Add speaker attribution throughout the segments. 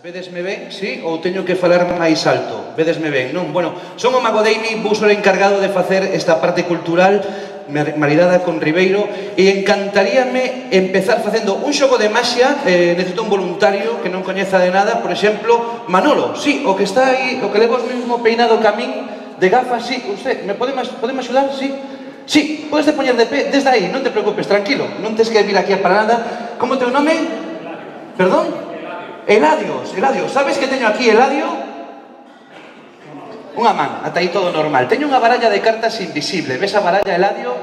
Speaker 1: Vedesme ben, sí? Ou teño que falar máis alto? Vedesme ben, non? Bueno, son o Mago Deini, vou ser encargado de facer esta parte cultural maridada con Ribeiro e encantaríame empezar facendo un xogo de maxia. Necesito un voluntario que non coñeza de nada. Por exemplo, Manolo, sí, o que está aí, o que leva o mesmo peinado que a min, de gafas, sí, usted, podeme axudar, sí? Sí, podes te poñer de pé desde aí, non te preocupes, tranquilo, non tes que vir aquí para nada. Como teu nome? Perdón? Eladio, sabes que teño aquí, Eladio? Unha man, ata aí todo normal. Teño unha baralla de cartas invisible. Ves a baralla, Eladio?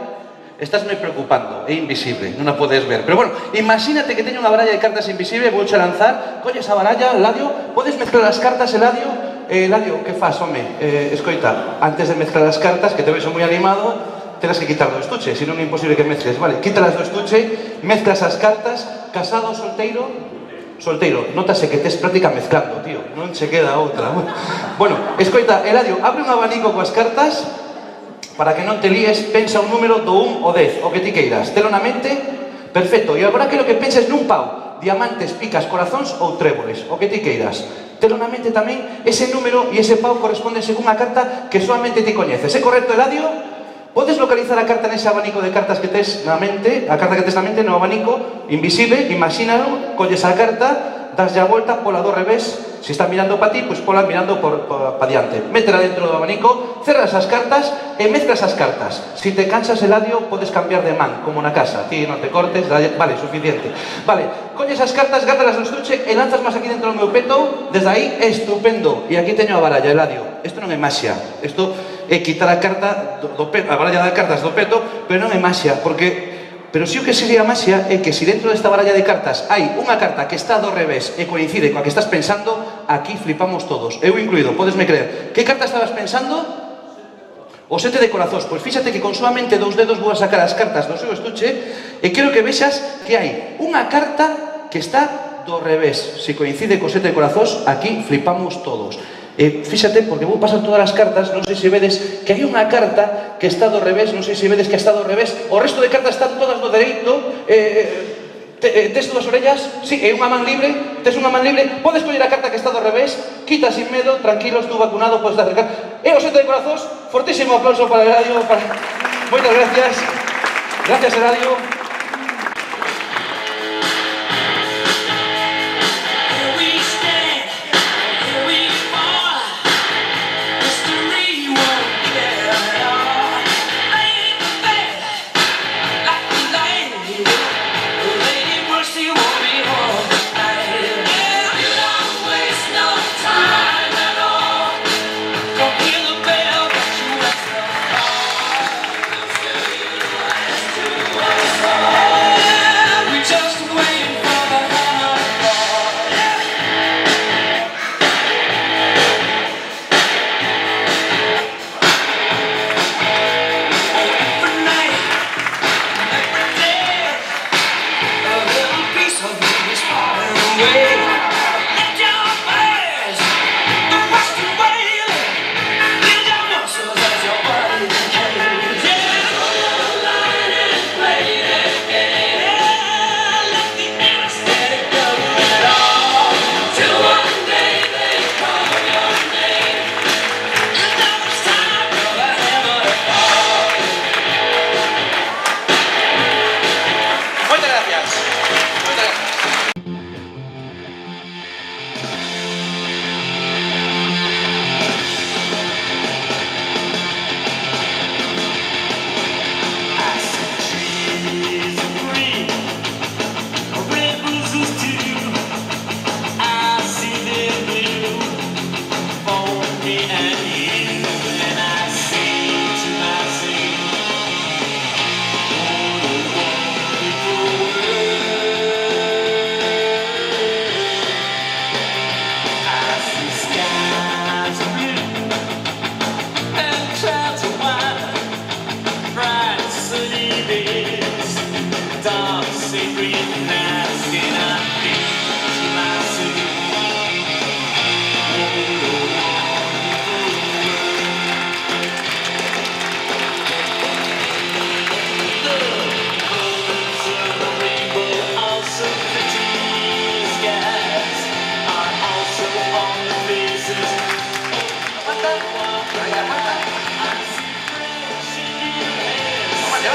Speaker 1: Estásme preocupando, é invisible, non a podes ver. Pero bueno, imagínate que teño unha baralla de cartas invisible, vouche lanzar, colles a baralla, Eladio, podes mezclar as cartas, Eladio? Eladio, que faz, home? Escoita, antes de mezclar as cartas, que te vexo moi animado, terás que quitar do estuche, senón é imposible que mezcles, vale? Quítalas do estuche, mezclas as cartas, casado, solteiro? Solteiro, notase que tes práctica mezclando, tío, non se queda outra. Bueno, escoita, Eladio, abre un abanico coas cartas para que non te líes, pensa un número do 1 ao 10, o que ti queiras. Telo na mente, perfecto, e agora quero que penses nun pau, diamantes, picas, corazóns ou tréboles, o que ti queiras. Telo na mente tamén, ese número e ese pau corresponden según a carta que solamente ti coñeces. É correcto, Eladio? Podes localizar a carta nese abanico de cartas que tes na mente, a carta que tes na mente no abanico invisible, imagínalo, colles a carta, daslle a volta, pola do revés, se está mirando para ti, pois pola mirando para diante. Métela dentro do abanico, cerras as cartas e mezclas as cartas. Se te cansas, Eladio, podes cambiar de man, como na casa, ti non te cortes, vale, suficiente. Vale, colles as cartas, gárdalas no estuche e lanzas máis aquí dentro do meu peto, desde aí, estupendo. E aquí teño a baralla, Eladio. Isto non é maxia, isto é quitar a carta do peto, a baralla de cartas do peto, pero non é maxia, pero si o que sería maxia é que se dentro desta baralla de cartas hai unha carta que está do revés e coincide coa que estás pensando, aquí flipamos todos, eu incluído, podesme creer. Que carta estabas pensando? O 7 de corazóns. Pois fíxate que con solamente 2 dedos vou a sacar as cartas do seu estuche e quero que vexas que hai unha carta que está do revés. Se coincide co 7 de corazóns, aquí flipamos todos. Fíxate, porque vou pasar todas as cartas, non sei se vedes que hai unha carta que está do revés, non sei se vedes que está do revés, o resto de cartas están todas do dereito. Tes dúas orellas, sí, e unha man libre, tes unha man libre, podes coller a carta que está do revés, quita sin medo, tranquilos, tú vacunado, podes acercar. E o 7 de corazóns, fortísimo aplauso para Eladio, moitas gracias. Gracias, Eladio.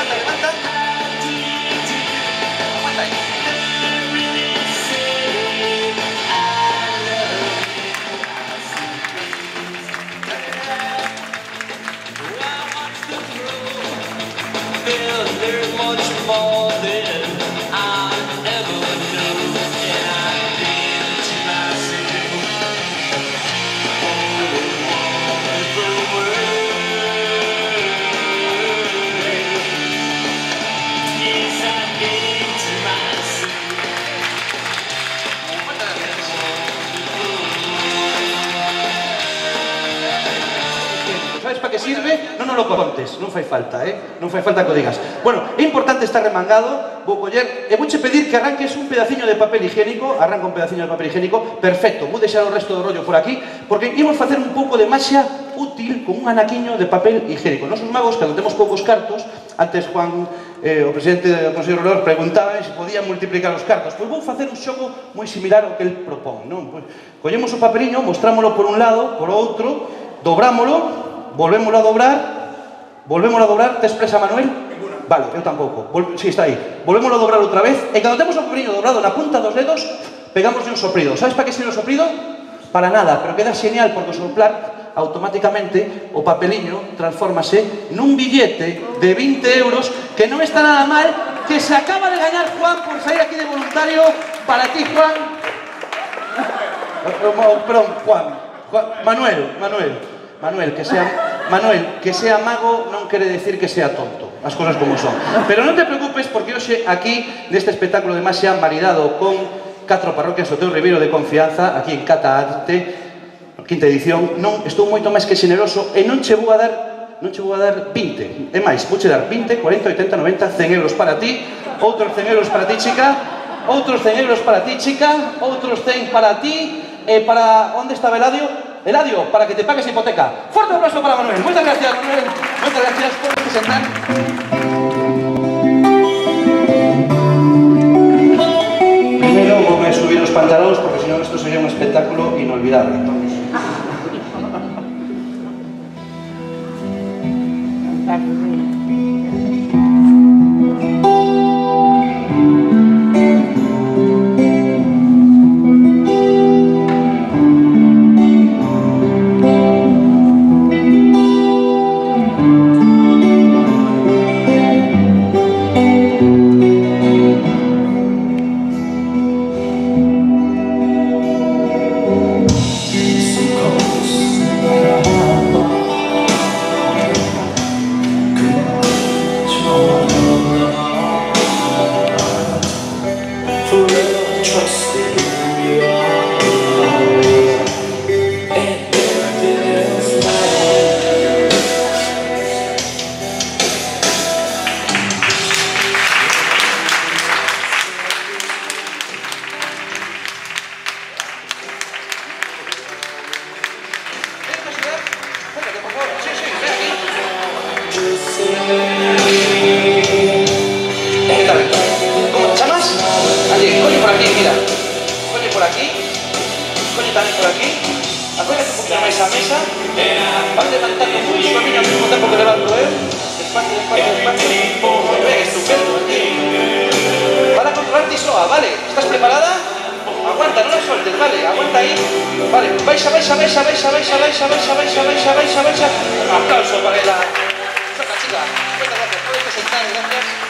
Speaker 1: levanta, levanta. Aguanta ahí.
Speaker 2: There's much more than I ever knew, and I think to myself, what a wonderful world. Yes, I think to myself.
Speaker 1: Sabes para que sirve? Non lo contes, non fai falta, non fai falta que o digas. Bueno, é importante estar remangado, vou coller, e vouche pedir que arranques un pedaciño de papel higiénico, arranca un pedaciño de papel higiénico, perfecto, vou deixar o resto do rollo por aquí, porque imos facer un pouco de maxia útil con un anaquiño de papel higiénico. Nosos magos, cando temos poucos cartos, antes Juan, o presidente do Consello Regulador, preguntaba se podían multiplicar os cartos. Pois vou facer un xogo moi similar ao que el propón, non? Pois, collemos o papeliño, mostrámolo por un lado, por outro, dobrámolo, volvémoslo a dobrar, te expresa Manuel? Vale, eu tampouco. Si, está aí. Volvémoslo a dobrar outra vez, e cando temos o papeliño dobrado na punta dos dedos, pegámosle un soprido. Sabes para que sirve o soprido? Para nada, pero queda genial, porque o soplar, automáticamente, o papeliño transfórmase nun billete de 20 euros, que non está nada mal, que se acaba de gañar Juan por sair aquí de voluntario. Para ti, Juan. Perdón, Juan. Manuel, que sea mago non quere decir que sea tonto, as cosas como son. Pero non te preocupes, porque hoxe aquí, neste espectáculo de maxia maridado con 4 parroquias do teu Ribeiro de confianza, aquí en Cata Arte, quinta edición, non estou moito máis que xeneroso e non che vou a dar 20. É máis, vouche dar 20, 40, 80, 90, 100 euros para ti, outros 100 euros para ti, chica, outros 100 euros para ti, chica, outros 100 para ti, e para... Onde está Eladio? Eladio, para que te pagues hipoteca. Fuerte aplauso para Manuel. Muchas gracias, Manuel. Muchas gracias por presentar. Primero voy a subir los pantalones porque si no esto sería un espectáculo inolvidable. ¿Cómo te llamas? Allí, coño por aquí, mira. Coño por aquí. Coño también por aquí. Acércate un poquito más a mesa. Vas levantando mucho a mí al mismo tiempo que levanto él. Despacio, despacio, despacio. Muy bien, estupendo. Para controlarte y soa, ¿vale? ¿Estás preparada? Aguanta, no la sueltes, vale, aguanta ahí. Vale, baixa. Aplauso para ella. Soca, chica. Muchas gracias, puedes sentar, gracias.